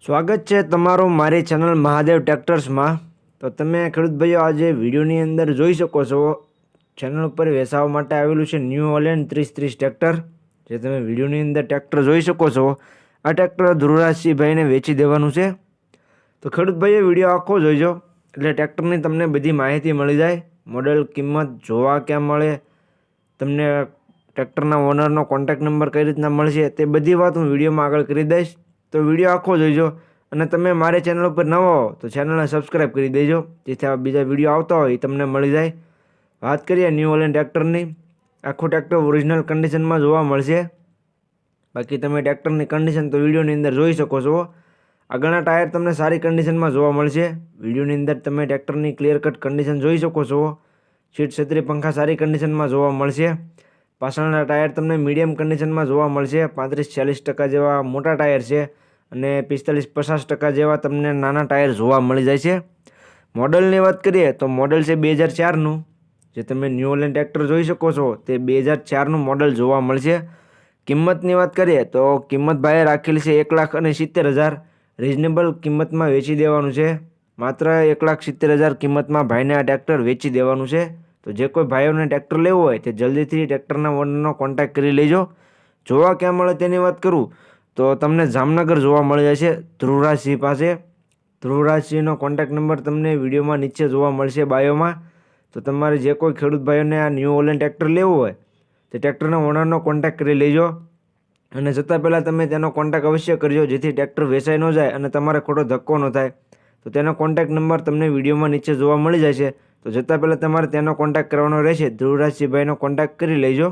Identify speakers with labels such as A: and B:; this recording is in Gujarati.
A: સ્વાગત છે તમારું મારી ચેનલ મહાદેવ ટ્રેક્ટર્સમાં। તો તમે ખેડૂત ભાઈઓ આજે વિડીયોની અંદર જોઈ શકો છો ચેનલ ઉપર વેચાવા માટે આવેલું છે ન્યૂ હોલેન્ડ 3030 ટ્રેક્ટર। જે તમે વિડીયોની અંદર ટ્રેક્ટર જોઈ શકો છો આ ટ્રેક્ટર ધ્રુવરાજસિંહભાઈને વેચી દેવાનું છે। તો ખેડૂત ભાઈઓ વિડીયો આખો જોઈજો એટલે ટ્રેક્ટરની તમને બધી માહિતી મળી જાય। મોડેલ, કિંમત, જોવા ક્યાં મળે, તમને ટ્રેક્ટરના ઓનરનો કોન્ટેક્ટ નંબર કઈ રીતના મળશે તે બધી વાત હું વિડીયોમાં આગળ કરી દઈશ। તો વિડીયો આખો જોઈજો અને તમે મારી ચેનલ ઉપર નવો હો તો ચેનલને સબસ્ક્રાઈબ કરી દેજો જેથી આ બીજા વિડીયો આવતા હોય એ તમને મળી જાય। વાત કરીએ ન્યૂ હોલેન્ડ ટ્રેક્ટરની, આખું ટ્રેક્ટર ઓરિજિનલ કન્ડિશનમાં જોવા મળશે। બાકી તમે ટ્રેક્ટરની કન્ડિશન તો વિડીયોની અંદર જોઈ શકો છો। આગળના ટાયર તમને સારી કન્ડિશનમાં જોવા મળશે। વિડીયોની અંદર તમે ટ્રેક્ટરની ક્લિયર કટ કન્ડિશન જોઈ શકો છો। સીટ, છત્રી, પંખા સારી કન્ડિશનમાં જોવા મળશે। પાછળના ટાયર તમને મીડિયમ કન્ડિશનમાં જોવા મળશે। 35-40% જેવા મોટા ટાયર છે અને 45-50% જેવા તમને નાના ટાયર જોવા મળી જાય છે। મોડલની વાત કરીએ તો મોડલ છે 2004નું। જે તમે ન્યૂ હોલેન્ડ ટ્રેક્ટર જોઈ શકો છો તે 2004નું મોડલ જોવા મળશે। કિંમતની વાત કરીએ તો કિંમત ભાઈએ રાખેલી છે 1,70,000। રિઝનેબલ કિંમતમાં વેચી દેવાનું છે। માત્ર 1,70,000 કિંમતમાં ભાઈને આ ટ્રેક્ટર વેચી દેવાનું છે। તો જે કોઈ ભાઈઓને ટ્રેક્ટર લેવું હોય તે જલ્દીથી ટ્રેક્ટરના ઓનરનો કોન્ટેક્ટ કરી લેજો। જોવા ક્યાં મળે તેની વાત કરું તો તમને જામનગર જોવા મળી જાય છે ધ્રુવરાજસિંહ પાસે। ધ્રુવરાજસિંહનો કોન્ટેક્ટ નંબર તમને વિડીયોમાં નીચે જોવા મળશે બાયોમાં। તો તમારે જે કોઈ ખેડૂત ભાઈઓને આ ન્યૂ હોલેન્ડ ટ્રેક્ટર લેવું હોય તે ટ્રેક્ટરના ઓનરનો કોન્ટેક્ટ કરી લેજો અને જતાં પહેલાં તમે તેનો કોન્ટેક્ટ અવશ્ય કરજો જેથી ટ્રેક્ટર વેચાઈ ન જાય અને તમારે ખોટો ધક્કો ન થાય। તો તેનો કોન્ટેક્ટ નંબર તમને વિડીયોમાં નીચે જોવા મળી જાય છે। તો જતાં પહેલાં તમારે તેનો કોન્ટેક્ટ કરવાનો રહેશે। ધ્રુવરાજસિંહભાઈનો કોન્ટેક્ટ કરી લેજો।